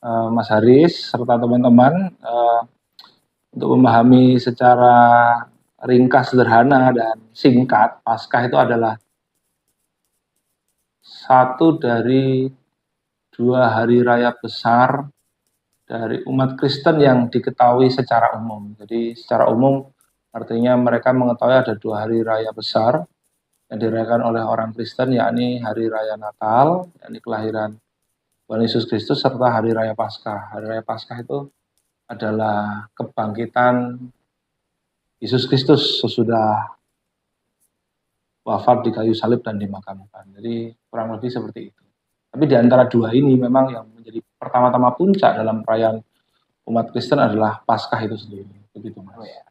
Mas Haris serta teman-teman untuk memahami secara ringkas, sederhana, dan singkat. Paskah itu adalah satu dari dua hari raya besar dari umat Kristen yang diketahui secara umum. Jadi secara umum artinya mereka mengetahui ada dua hari raya besar yang dirayakan oleh orang Kristen, yakni hari raya Natal, yakni kelahiran Tuhan Yesus Kristus, serta hari raya Paskah. Hari raya Paskah itu adalah kebangkitan Yesus Kristus sesudah wafat di kayu salib dan dimakamkan. Jadi kurang lebih seperti itu. Tapi di antara dua ini memang yang menjadi pertama-tama puncak dalam perayaan umat Kristen adalah Paskah itu sendiri. Begitu, Mas. Oh, ya.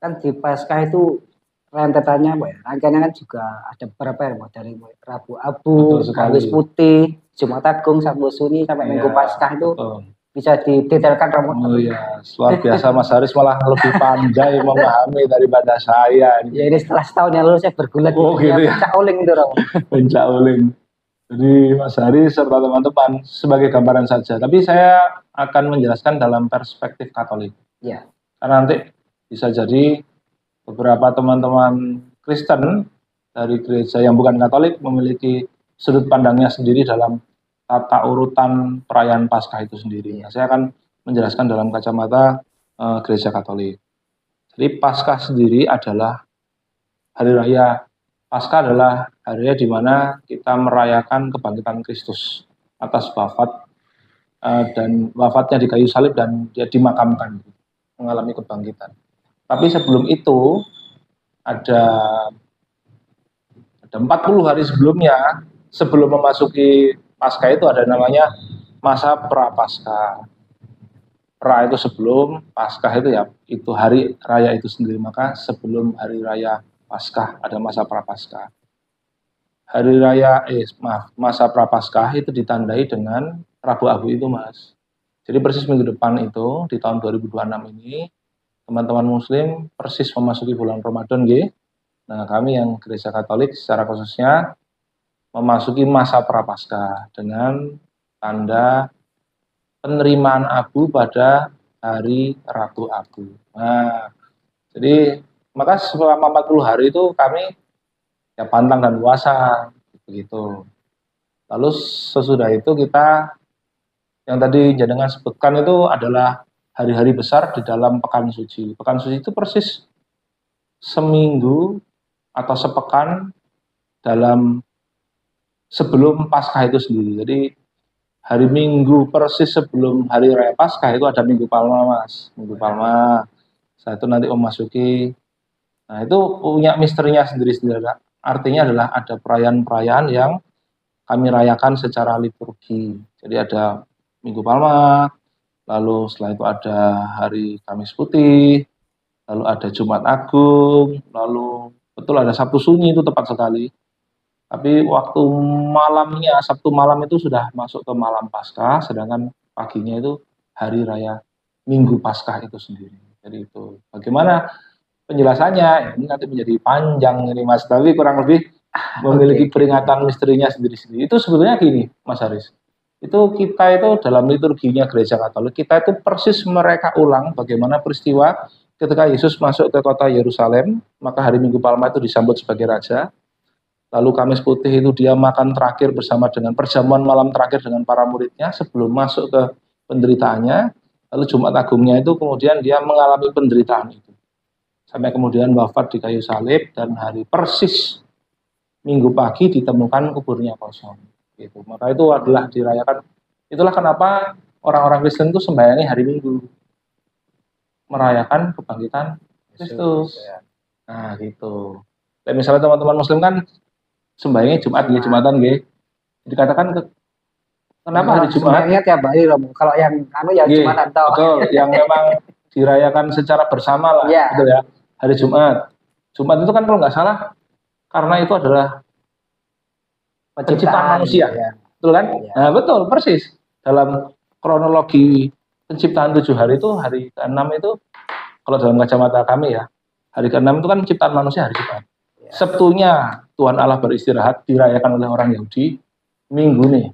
Kan di Paskah itu rentetannya, rangkaiannya kan juga ada beberapa ya, dari Rabu Abu, Kamis Putih, Jumat Agung, Sabtu Suni sampai Minggu Paskah itu bisa didetailkan Romo. Oh iya, luar biasa Mas Haris, malah lebih pandai memahami daripada saya. Ya ini setelah setahun yang lalu saya bergulat gitu ya. Pencak Uling itu Romo. Pencak Uling. Jadi Mas Haris serta teman-teman sebagai gambaran saja. Tapi saya akan menjelaskan dalam perspektif Katolik. Ya. Karena nanti bisa jadi beberapa teman-teman Kristen dari gereja yang bukan Katolik memiliki sudut pandangnya sendiri dalam tata urutan perayaan Paskah itu sendiri. Nah, saya akan menjelaskan dalam kacamata gereja Katolik. Jadi Paskah sendiri adalah hari raya. Paskah adalah hari raya di mana kita merayakan kebangkitan Kristus atas wafat dan wafatnya di kayu salib dan dia dimakamkan, mengalami kebangkitan. Tapi sebelum itu ada 40 hari sebelumnya, sebelum memasuki Paskah itu ada namanya masa pra-Paskah. Pra itu sebelum, Paskah itu ya itu hari raya itu sendiri. Maka sebelum hari raya Paskah ada masa pra-Paskah. Hari raya masa pra-Paskah itu ditandai dengan Rabu Abu itu, Mas. Jadi persis minggu depan itu di tahun 2026 ini teman-teman muslim persis memasuki bulan Ramadan nggih. Nah, kami yang gereja Katolik secara khususnya memasuki masa pra-Paskah dengan tanda penerimaan abu pada hari Rabu Abu. Nah, jadi maka selama 40 hari itu kami ya pantang dan puasa begitu. Lalu sesudah itu kita yang tadi jenengan sebutkan itu adalah hari-hari besar di dalam pekan suci. Pekan suci itu persis seminggu atau sepekan dalam sebelum Paskah itu sendiri. Jadi hari Minggu persis sebelum hari raya Paskah itu ada Minggu Palma, Mas. Minggu Palma. Setelah itu nanti memasuki. Nah, itu punya misterinya sendiri-sendiri. Artinya adalah ada perayaan-perayaan yang kami rayakan secara liturgi. Jadi ada Minggu Palma, lalu setelah itu ada hari Kamis Putih, lalu ada Jumat Agung, lalu betul ada Sabtu Sunyi itu tepat sekali. Tapi waktu malamnya, Sabtu malam itu sudah masuk ke malam Paskah, sedangkan paginya itu hari raya Minggu Paskah itu sendiri. Jadi itu bagaimana penjelasannya, ini nanti menjadi panjang ini Mas, tapi kurang lebih memiliki peringatan misterinya sendiri-sendiri. Itu sebetulnya gini Mas Haris, itu kita itu dalam liturginya gereja Katolik, kita itu persis mereka ulang bagaimana peristiwa ketika Yesus masuk ke kota Yerusalem, maka hari Minggu Palma itu disambut sebagai raja. Lalu Kamis Putih itu dia makan terakhir bersama dengan perjamuan malam terakhir dengan para muridnya sebelum masuk ke penderitaannya. Lalu Jumat Agungnya itu kemudian dia mengalami penderitaan itu. Sampai kemudian wafat di kayu salib dan hari persis Minggu pagi ditemukan kuburnya kosong. Gitu. Maka itu adalah dirayakan. Itulah kenapa orang-orang Kristen itu sembayangi hari Minggu. Merayakan kebangkitan Kristus. Nah gitu. Dan misalnya teman-teman Muslim kan sembahyangnya Jumat, Jumatan nggih. Dikatakan kenapa hari Jumat? Sembahyangnya tiap hari Romo. Kalau yang yang Jumat atau betul, yang memang dirayakan secara bersama lah, betul ya. Hari Jumat. Jumat itu kan kalau nggak salah karena itu adalah penciptaan manusia, betul kan? Ya. Nah betul, persis. Dalam kronologi penciptaan 7 hari itu hari ke-6 itu kalau dalam kacamata kami ya, hari ke-6 itu kan penciptaan manusia hari Jumat. Sabtunya Tuhan Allah beristirahat dirayakan oleh orang Yahudi, Minggu nih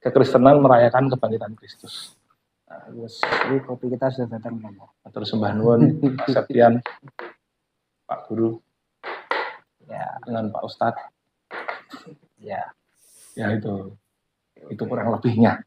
kekristenan merayakan kebangkitan Kristus. Nah, ini kopi kita sudah datang. Matur sembah nuwun Pak Septian, Pak Guru, ya, dengan Pak Ustadz. Ya Ya itu kurang lebihnya.